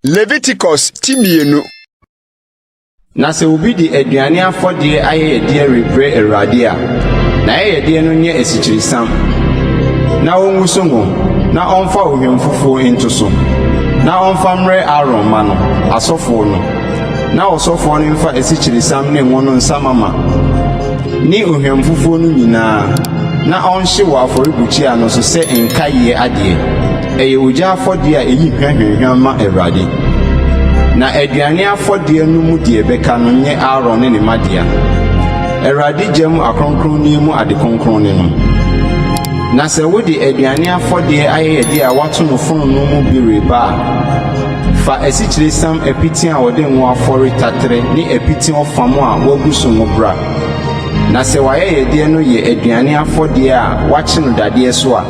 Leviticus Timienu. Na se obi di aduane afɔde ayɛ de rebre Awurade a na ayɛ de no nye esikirisam na onwusongo na ɔmfa ohwemfufo into so na ɔmfa mre Aaron ma no asɔfo no na ɔsɔfo no mfa esikirisam ne ngo no nsamama ni ohwemfufo no nyinaa na ɔnhye wɔ afɔrebukyia no so sɛ nkaye ade ɛyɛ ogya afɔde a eyi hwehwehwam ma Awurade. Na aduane afɔde no mu de bɛka no nye Aaron ne madea Awurade gyam akronkron ni mu ade kronkron ne no. Na sɛ wode aduane afɔde ayɛ de a wato no fon no mu bi reba fa esikirisam apiti a wɔde ngo afɔre tatere ne apiti ɔfam a wagu so ngo bra. Na sɛ wayɛ de no yɛ aduane afɔde a wakye no dadeɛ so a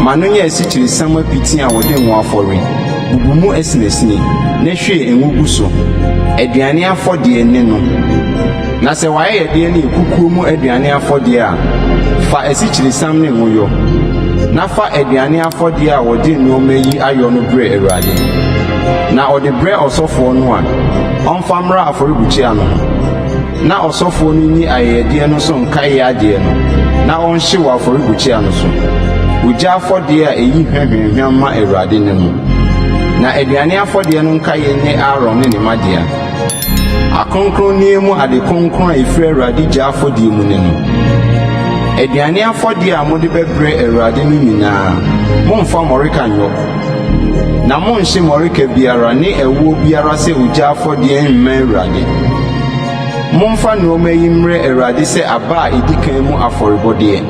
ma no nyɛ esikirisam apiti a wɔde ngo afɔre bubu mu esinesine na hwe engugu so aduane afɔde ne no. Na sɛ wayɛ de ne kukuo mu aduane afɔde a fa esikirisam ne ngoyo na fa aduane afɔde a wɔde nneɔma yi ayɔ no bre Awurade na ɔde bre ɔsɔfo no a ɔmfa mmra afɔrebukyia no na ɔsɔfo no nyi ayɛdeɛ no so nkae adeɛ no na ɔnhye wɔ afɔrebukyia no so ogya afɔde a eyi hwehwehwam ma Awurade ne no. Na aduane afɔde no nkae ne Aaron ne madea akronkron ni mu ade kronkron a efiri Awurade gya afɔde mu ne no. Aduane afɔde a mode bɛbrɛ Awurade no nyinaa momfa mmɔreka nyɔ na monhye mmɔreka biara ne ɛwo biara sɛ ogya afɔde mma Awurade. Momfa nneɔma yi mmerɛ Awurade sɛ aba a edikan mu afɔrebɔdeɛ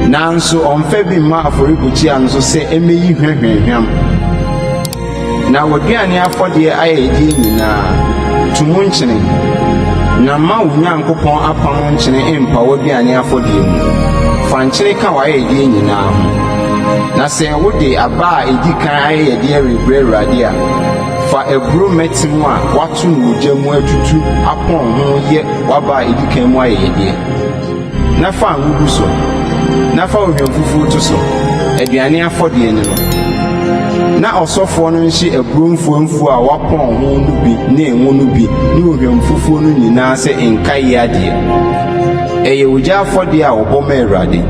nanso ɔmfa bi mma afɔrebukyia no so sɛ emeyi hwehwehwam. Na waduane afɔde ayɛ die nyinaa tumu nkyene na ma wo Nyankopɔn apam nkyene mpa waduane afɔde mu fa nkyene ka wayɛ die nyinaa ho. Na sɛ wode aba a edikan ayɛ de rebre Awurade a fa eburo metim a wato no ogya mu atutu apɔn ho yɛ waba a edikan mu ayɛ de na fa ngugu so na fa ohwemfufu to so aduane afɔde ne no. Na ɔsɔfo no nhye eburo mfuamfu a wapɔn ho no bi ne ngo no bi ne ohwemfufu no nyinaa sɛ nkae adeɛ ɛyɛ ogya afɔde a wɔbɔ ma Awurade.